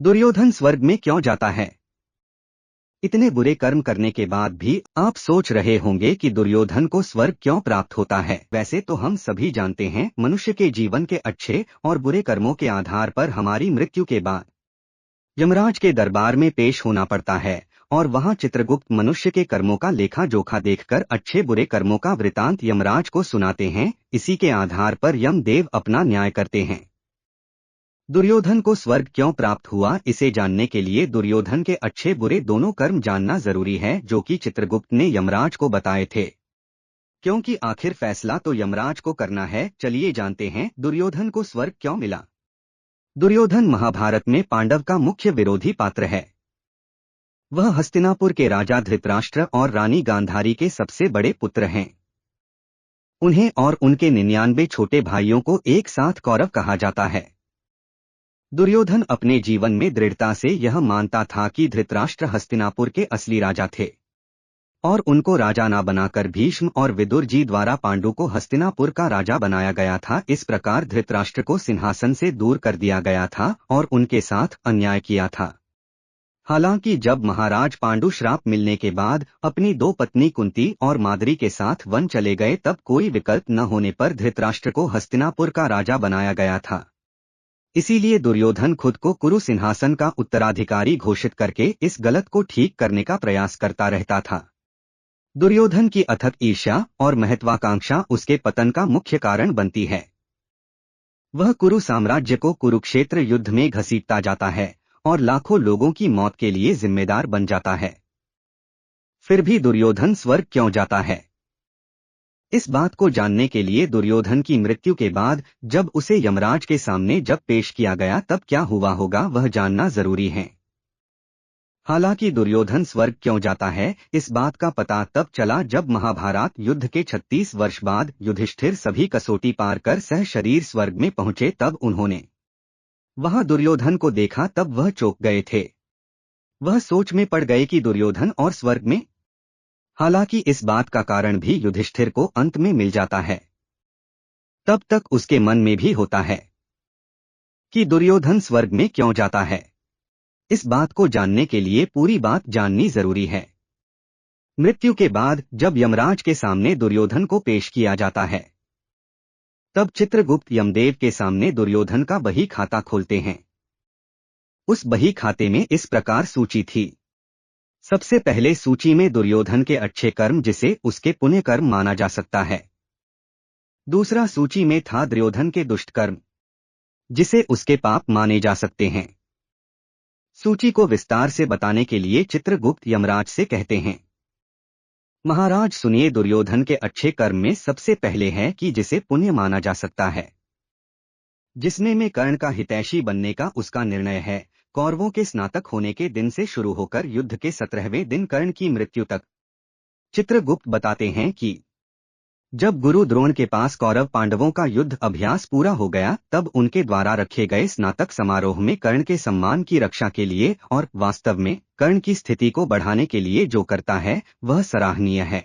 दुर्योधन स्वर्ग में क्यों जाता है? इतने बुरे कर्म करने के बाद भी आप सोच रहे होंगे कि दुर्योधन को स्वर्ग क्यों प्राप्त होता है। वैसे तो हम सभी जानते हैं, मनुष्य के जीवन के अच्छे और बुरे कर्मों के आधार पर हमारी मृत्यु के बाद यमराज के दरबार में पेश होना पड़ता है और वहां चित्रगुप्त मनुष्य के कर्मों का लेखा जोखा देखकर अच्छे बुरे कर्मों का वृतांत यमराज को सुनाते हैं। इसी के आधार पर यमदेव अपना न्याय करते हैं। दुर्योधन को स्वर्ग क्यों प्राप्त हुआ, इसे जानने के लिए दुर्योधन के अच्छे बुरे दोनों कर्म जानना जरूरी है, जो कि चित्रगुप्त ने यमराज को बताए थे। क्योंकि आखिर फैसला तो यमराज को करना है। चलिए जानते हैं दुर्योधन को स्वर्ग क्यों मिला। दुर्योधन महाभारत में पांडव का मुख्य विरोधी पात्र है। वह हस्तिनापुर के राजा धृतराष्ट्र और रानी गांधारी के सबसे बड़े पुत्र हैं। उन्हें और उनके 99 छोटे भाइयों को एक साथ कौरव कहा जाता है। दुर्योधन अपने जीवन में दृढ़ता से यह मानता था कि धृतराष्ट्र हस्तिनापुर के असली राजा थे और उनको राजा ना बनाकर भीष्म और विदुर जी द्वारा पांडु को हस्तिनापुर का राजा बनाया गया था। इस प्रकार धृतराष्ट्र को सिंहासन से दूर कर दिया गया था और उनके साथ अन्याय किया था। हालांकि जब महाराज पांडु श्राप मिलने के बाद अपनी दो पत्नी कुंती और माद्री के साथ वन चले गए, तब कोई विकल्प न होने पर धृतराष्ट्र को हस्तिनापुर का राजा बनाया गया था। इसीलिए दुर्योधन खुद को कुरु सिंहासन का उत्तराधिकारी घोषित करके इस गलत को ठीक करने का प्रयास करता रहता था। दुर्योधन की अथक ईर्ष्या और महत्वाकांक्षा उसके पतन का मुख्य कारण बनती है। वह कुरु साम्राज्य को कुरुक्षेत्र युद्ध में घसीटता जाता है और लाखों लोगों की मौत के लिए जिम्मेदार बन जाता है। फिर भी दुर्योधन स्वर्ग क्यों जाता है? इस बात को जानने के लिए दुर्योधन की मृत्यु के बाद जब उसे यमराज के सामने जब पेश किया गया तब क्या हुआ होगा वह जानना जरूरी है। हालांकि दुर्योधन स्वर्ग क्यों जाता है, इस बात का पता तब चला जब महाभारत युद्ध के 36 वर्ष बाद युधिष्ठिर सभी कसौटी पार कर सह शरीर स्वर्ग में पहुंचे। तब उन्होंने वहां दुर्योधन को देखा, तब वह चौंक गए थे। वह सोच में पड़ गए कि दुर्योधन और स्वर्ग में। हालांकि इस बात का कारण भी युधिष्ठिर को अंत में मिल जाता है। तब तक उसके मन में भी होता है कि दुर्योधन स्वर्ग में क्यों जाता है। इस बात को जानने के लिए पूरी बात जाननी जरूरी है। मृत्यु के बाद जब यमराज के सामने दुर्योधन को पेश किया जाता है, तब चित्रगुप्त यमदेव के सामने दुर्योधन का बही खाता खोलते हैं। उस बही खाते में इस प्रकार सूची थी। सबसे पहले सूची में दुर्योधन के अच्छे कर्म जिसे उसके पुण्य कर्म माना जा सकता है। दूसरा सूची में था दुर्योधन के दुष्ट कर्म जिसे उसके पाप माने जा सकते हैं। सूची को विस्तार से बताने के लिए चित्रगुप्त यमराज से कहते हैं, महाराज सुनिए, दुर्योधन के अच्छे कर्म में सबसे पहले है कि जिसे पुण्य माना जा सकता है, जिसमें में कर्ण का हितैषी बनने का उसका निर्णय है। कौरवों के स्नातक होने के दिन से शुरू होकर युद्ध के 17वें दिन कर्ण की मृत्यु तक। चित्रगुप्त बताते हैं कि जब गुरु द्रोण के पास कौरव पांडवों का युद्ध अभ्यास पूरा हो गया, तब उनके द्वारा रखे गए स्नातक समारोह में कर्ण के सम्मान की रक्षा के लिए और वास्तव में कर्ण की स्थिति को बढ़ाने के लिए जो करता है वह सराहनीय है।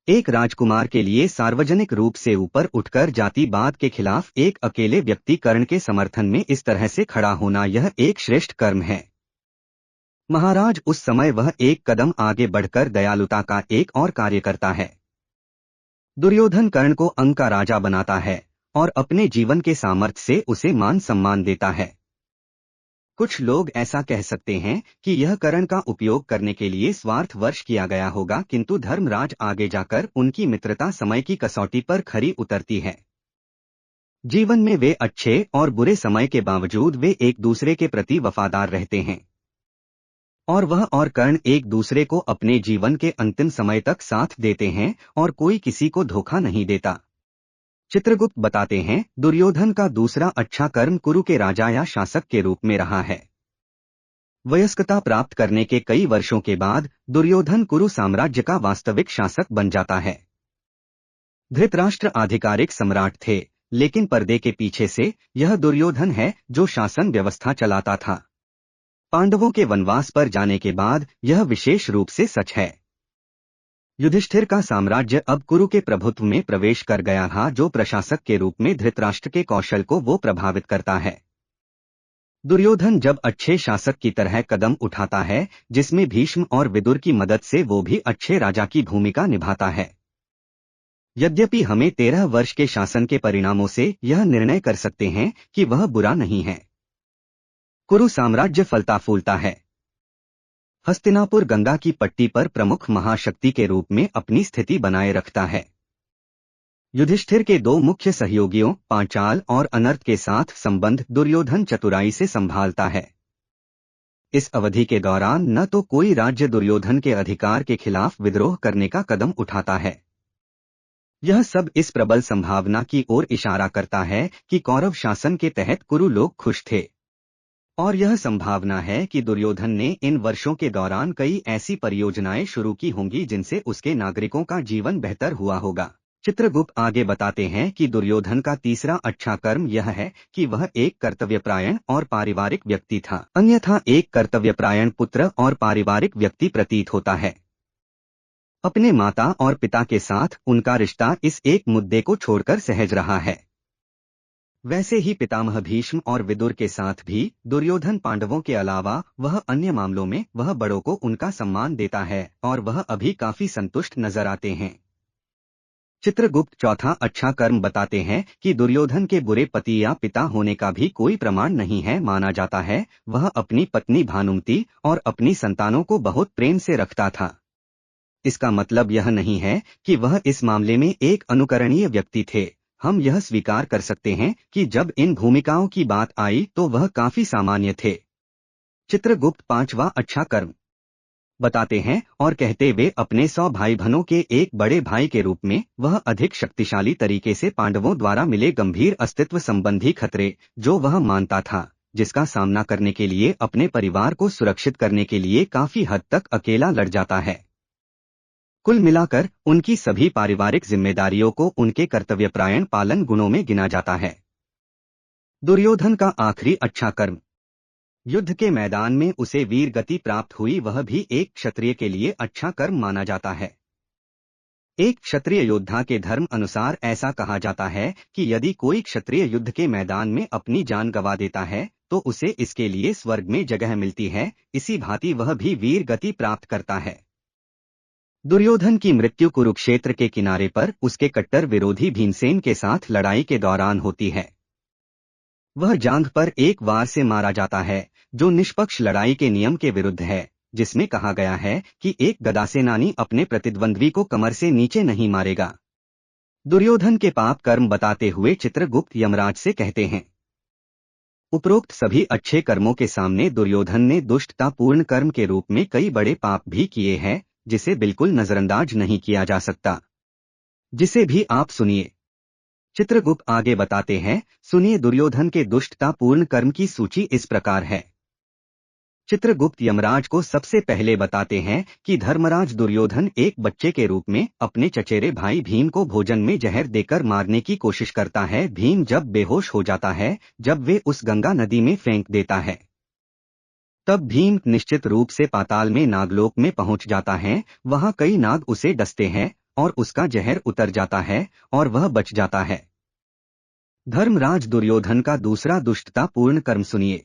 एक राजकुमार के लिए सार्वजनिक रूप से ऊपर उठकर जातिवाद के खिलाफ एक अकेले व्यक्ति कर्ण के समर्थन में इस तरह से खड़ा होना, यह एक श्रेष्ठ कर्म है। महाराज उस समय वह एक कदम आगे बढ़कर दयालुता का एक और कार्य करता है। दुर्योधन कर्ण को अंग का राजा बनाता है और अपने जीवन के सामर्थ्य से उसे मान सम्मान देता है। कुछ लोग ऐसा कह सकते हैं कि यह कर्ण का उपयोग करने के लिए स्वार्थवश किया गया होगा, किंतु धर्मराज आगे जाकर उनकी मित्रता समय की कसौटी पर खरी उतरती है। जीवन में वे अच्छे और बुरे समय के बावजूद वे एक दूसरे के प्रति वफादार रहते हैं और वह और कर्ण एक दूसरे को अपने जीवन के अंतिम समय तक साथ देते हैं और कोई किसी को धोखा नहीं देता। चित्रगुप्त बताते हैं, दुर्योधन का दूसरा अच्छा कर्म कुरु के राजा या शासक के रूप में रहा है। वयस्कता प्राप्त करने के कई वर्षों के बाद दुर्योधन कुरु साम्राज्य का वास्तविक शासक बन जाता है। धृतराष्ट्र आधिकारिक सम्राट थे, लेकिन पर्दे के पीछे से यह दुर्योधन है जो शासन व्यवस्था चलाता था। पांडवों के वनवास पर जाने के बाद यह विशेष रूप से सच है। युधिष्ठिर का साम्राज्य अब कुरु के प्रभुत्व में प्रवेश कर गया था, जो प्रशासक के रूप में धृतराष्ट्र के कौशल को वो प्रभावित करता है। दुर्योधन जब अच्छे शासक की तरह कदम उठाता है, जिसमें भीष्म और विदुर की मदद से वो भी अच्छे राजा की भूमिका निभाता है। यद्यपि हमें 13 वर्ष के शासन के परिणामों से यह निर्णय कर सकते हैं कि वह बुरा नहीं है। कुरु साम्राज्य फलता फूलता है। हस्तिनापुर गंगा की पट्टी पर प्रमुख महाशक्ति के रूप में अपनी स्थिति बनाए रखता है। युधिष्ठिर के दो मुख्य सहयोगियों पांचाल और अनर्थ के साथ संबंध दुर्योधन चतुराई से संभालता है। इस अवधि के दौरान न तो कोई राज्य दुर्योधन के अधिकार के खिलाफ विद्रोह करने का कदम उठाता है। यह सब इस प्रबल संभावना की ओर इशारा करता है कि कौरव शासन के तहत कुरु लोग खुश थे। और यह संभावना है कि दुर्योधन ने इन वर्षों के दौरान कई ऐसी परियोजनाएं शुरू की होंगी जिनसे उसके नागरिकों का जीवन बेहतर हुआ होगा। चित्रगुप्त आगे बताते हैं कि दुर्योधन का तीसरा अच्छा कर्म यह है कि वह एक कर्तव्यपरायण और पारिवारिक व्यक्ति था। अन्यथा एक कर्तव्यपरायण पुत्र और पारिवारिक व्यक्ति प्रतीत होता है। अपने माता और पिता के साथ उनका रिश्ता इस एक मुद्दे को छोड़कर सहज रहा है। वैसे ही पितामह भीष्म और विदुर के साथ भी दुर्योधन पांडवों के अलावा वह अन्य मामलों में वह बड़ों को उनका सम्मान देता है और वह अभी काफी संतुष्ट नजर आते हैं। चित्रगुप्त चौथा अच्छा कर्म बताते हैं कि दुर्योधन के बुरे पति या पिता होने का भी कोई प्रमाण नहीं है। माना जाता है वह अपनी पत्नी भानुमति और अपनी संतानों को बहुत प्रेम से रखता था। इसका मतलब यह नहीं है कि वह इस मामले में एक अनुकरणीय व्यक्ति थे। हम यह स्वीकार कर सकते हैं कि जब इन भूमिकाओं की बात आई तो वह काफी सामान्य थे। चित्रगुप्त पांचवा अच्छा कर्म बताते हैं और कहते वे अपने 100 भाई बहनों के एक बड़े भाई के रूप में वह अधिक शक्तिशाली तरीके से पांडवों द्वारा मिले गंभीर अस्तित्व संबंधी खतरे जो वह मानता था, जिसका सामना करने के लिए अपने परिवार को सुरक्षित करने के लिए काफी हद तक अकेला लड़ जाता है। कुल मिलाकर उनकी सभी पारिवारिक जिम्मेदारियों को उनके कर्तव्यपरायण पालन गुणों में गिना जाता है। दुर्योधन का आखिरी अच्छा कर्म युद्ध के मैदान में उसे वीर गति प्राप्त हुई। वह भी एक क्षत्रिय के लिए अच्छा कर्म माना जाता है। एक क्षत्रिय योद्धा के धर्म अनुसार ऐसा कहा जाता है कि यदि कोई क्षत्रिय युद्ध के मैदान में अपनी जान गंवा देता है तो उसे इसके लिए स्वर्ग में जगह मिलती है। इसी भांति वह भी वीर गति प्राप्त करता है। दुर्योधन की मृत्यु कुरुक्षेत्र के किनारे पर उसके कट्टर विरोधी भीमसेन के साथ लड़ाई के दौरान होती है। वह जांघ पर एक वार से मारा जाता है जो निष्पक्ष लड़ाई के नियम के विरुद्ध है, जिसमें कहा गया है कि एक गदासेनानी अपने प्रतिद्वंद्वी को कमर से नीचे नहीं मारेगा। दुर्योधन के पाप कर्म बताते हुए चित्रगुप्त यमराज से कहते हैं, उपरोक्त सभी अच्छे कर्मों के सामने दुर्योधन ने दुष्टतापूर्ण कर्म के रूप में कई बड़े पाप भी किए हैं, जिसे बिल्कुल नजरअंदाज नहीं किया जा सकता। जिसे भी आप सुनिए। चित्रगुप्त आगे बताते हैं, सुनिए दुर्योधन के दुष्टतापूर्ण कर्म की सूची इस प्रकार है। चित्रगुप्त यमराज को सबसे पहले बताते हैं कि धर्मराज दुर्योधन एक बच्चे के रूप में अपने चचेरे भाई भीम को भोजन में जहर देकर मारने की कोशिश करता है। भीम जब बेहोश हो जाता है, जब वे उस गंगा नदी में फेंक देता है, तब भीम निश्चित रूप से पाताल में नागलोक में पहुंच जाता है। वहां कई नाग उसे डसते हैं और उसका जहर उतर जाता है और वह बच जाता है। धर्मराज दुर्योधन का दूसरा दुष्टतापूर्ण कर्म सुनिए।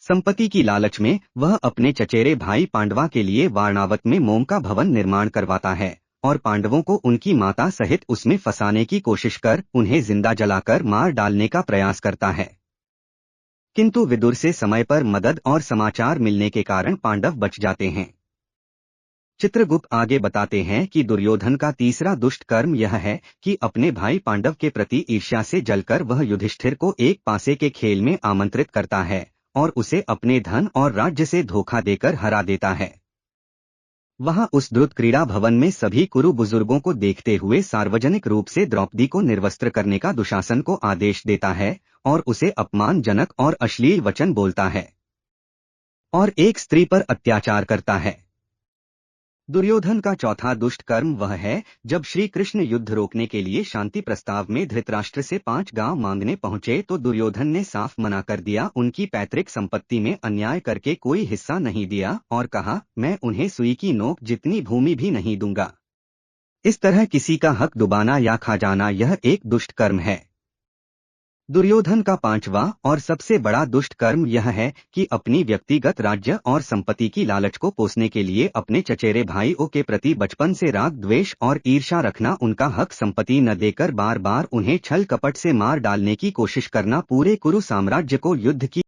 संपत्ति की लालच में वह अपने चचेरे भाई पांडवा के लिए वारणावत में मोम का भवन निर्माण करवाता है और पांडवों को उनकी माता सहित उसमें फंसाने की कोशिश कर उन्हें जिंदा जलाकर मार डालने का प्रयास करता है। किंतु विदुर से समय पर मदद और समाचार मिलने के कारण पांडव बच जाते हैं। चित्रगुप्त आगे बताते हैं कि दुर्योधन का तीसरा दुष्ट कर्म यह है कि अपने भाई पांडव के प्रति ईर्ष्या से जलकर वह युधिष्ठिर को एक पासे के खेल में आमंत्रित करता है और उसे अपने धन और राज्य से धोखा देकर हरा देता है। वहां उस द्रुत क्रीड़ा भवन में सभी कुरु बुजुर्गों को देखते हुए सार्वजनिक रूप से द्रौपदी को निर्वस्त्र करने का दुशासन को आदेश देता है और उसे अपमानजनक और अश्लील वचन बोलता है और एक स्त्री पर अत्याचार करता है। दुर्योधन का चौथा दुष्ट कर्म वह है जब श्री कृष्ण युद्ध रोकने के लिए शांति प्रस्ताव में धृतराष्ट्र से 5 गांव मांगने पहुंचे तो दुर्योधन ने साफ मना कर दिया। उनकी पैतृक संपत्ति में अन्याय करके कोई हिस्सा नहीं दिया और कहा, मैं उन्हें सुई की नोक जितनी भूमि भी नहीं दूंगा। इस तरह किसी का हक डुबाना या खा जाना यह एक दुष्ट कर्म है। दुर्योधन का पांचवा और सबसे बड़ा दुष्ट कर्म यह है कि अपनी व्यक्तिगत राज्य और संपत्ति की लालच को पोसने के लिए अपने चचेरे भाइयों के प्रति बचपन से राग द्वेष और ईर्ष्या रखना, उनका हक संपत्ति न देकर बार बार उन्हें छल कपट से मार डालने की कोशिश करना, पूरे कुरु साम्राज्य को युद्ध की